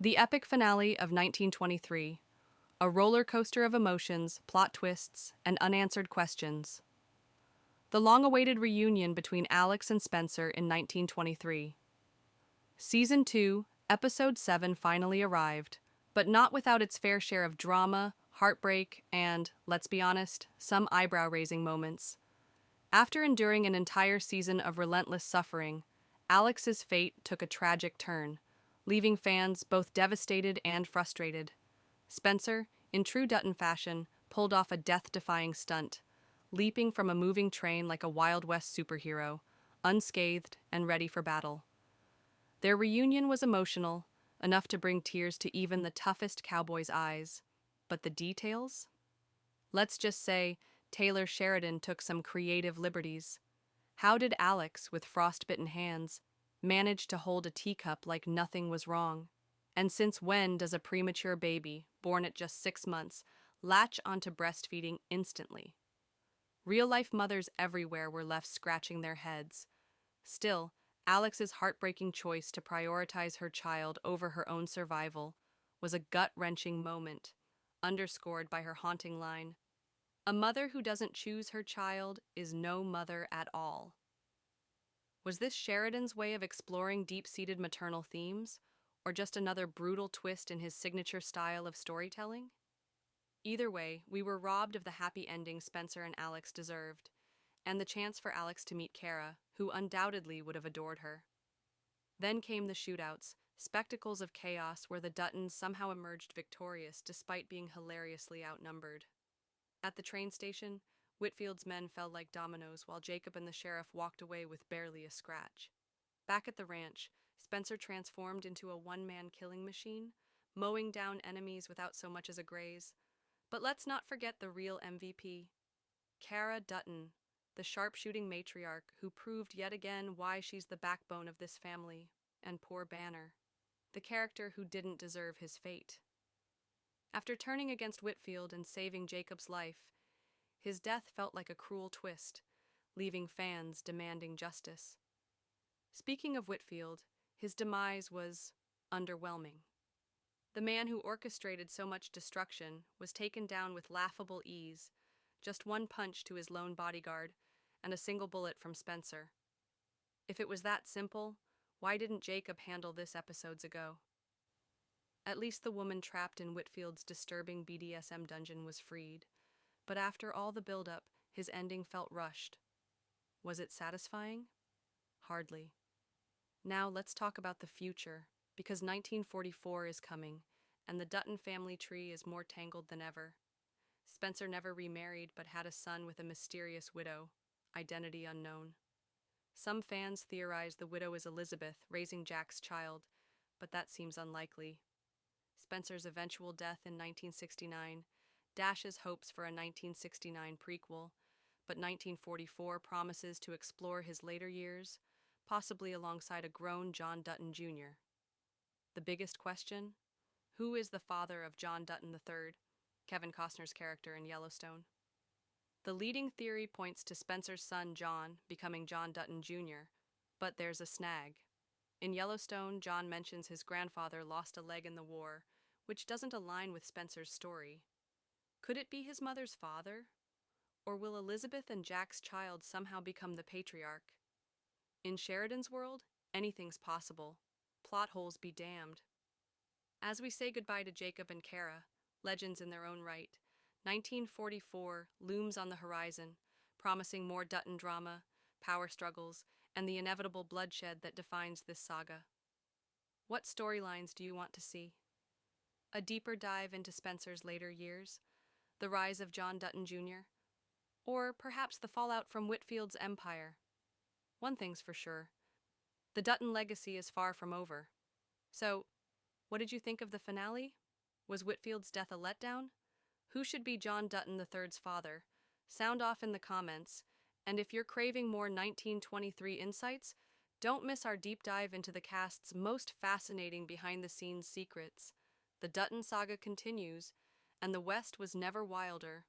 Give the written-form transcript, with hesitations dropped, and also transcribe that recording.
The epic finale of 1923, a roller coaster of emotions, plot twists, and unanswered questions. The long-awaited reunion between Alex and Spencer in 1923. Season 2, Episode 7 finally arrived, but not without its fair share of drama, heartbreak, and, let's be honest, some eyebrow-raising moments. After enduring an entire season of relentless suffering, Alex's fate took a tragic turn, leaving fans both devastated and frustrated. Spencer, in true Dutton fashion, pulled off a death-defying stunt, leaping from a moving train like a Wild West superhero, unscathed and ready for battle. Their reunion was emotional, enough to bring tears to even the toughest cowboy's eyes. But the details? Let's just say Taylor Sheridan took some creative liberties. How did Alex, with frostbitten hands, manage to hold a teacup like nothing was wrong? And since when does a premature baby, born at just 6 months, latch onto breastfeeding instantly? Real-life mothers everywhere were left scratching their heads. Still, Alex's heartbreaking choice to prioritize her child over her own survival was a gut-wrenching moment, underscored by her haunting line, "A mother who doesn't choose her child is no mother at all." Was this Sheridan's way of exploring deep-seated maternal themes, or just another brutal twist in his signature style of storytelling? Either way, we were robbed of the happy ending Spencer and Alex deserved, and the chance for Alex to meet Cara, who undoubtedly would have adored her. Then came the shootouts, spectacles of chaos where the Duttons somehow emerged victorious despite being hilariously outnumbered. At the train station, Whitfield's men fell like dominoes while Jacob and the sheriff walked away with barely a scratch. Back at the ranch, Spencer transformed into a one-man killing machine, mowing down enemies without so much as a graze. But let's not forget the real MVP, Cara Dutton, the sharpshooting matriarch who proved yet again why she's the backbone of this family, and poor Banner, the character who didn't deserve his fate. After turning against Whitfield and saving Jacob's life, his death felt like a cruel twist, leaving fans demanding justice. Speaking of Whitfield, his demise was underwhelming. The man who orchestrated so much destruction was taken down with laughable ease, just one punch to his lone bodyguard and a single bullet from Spencer. If it was that simple, why didn't Jacob handle this episodes ago? At least the woman trapped in Whitfield's disturbing BDSM dungeon was freed, but after all the build-up, his ending felt rushed. Was it satisfying? Hardly. Now let's talk about the future, because 1944 is coming, and the Dutton family tree is more tangled than ever. Spencer never remarried but had a son with a mysterious widow, identity unknown. Some fans theorize the widow is Elizabeth, raising Jack's child, but that seems unlikely. Spencer's eventual death in 1969 dashes hopes for a 1969 prequel, but 1944 promises to explore his later years, possibly alongside a grown John Dutton Jr. The biggest question? Who is the father of John Dutton III, Kevin Costner's character in Yellowstone? The leading theory points to Spencer's son John becoming John Dutton Jr., but there's a snag. In Yellowstone, John mentions his grandfather lost a leg in the war, which doesn't align with Spencer's story. Could it be his mother's father? Or will Elizabeth and Jack's child somehow become the patriarch? In Sheridan's world, anything's possible. Plot holes be damned. As we say goodbye to Jacob and Cara, legends in their own right, 1944 looms on the horizon, promising more Dutton drama, power struggles, and the inevitable bloodshed that defines this saga. What storylines do you want to see? A deeper dive into Spencer's later years, the rise of John Dutton Jr., or perhaps the fallout from Whitfield's empire? One thing's for sure, the Dutton legacy is far from over. So, what did you think of the finale? Was Whitfield's death a letdown? Who should be John Dutton III's father? Sound off in the comments, and if you're craving more 1923 insights, don't miss our deep dive into the cast's most fascinating behind-the-scenes secrets. The Dutton saga continues, and the West was never wilder,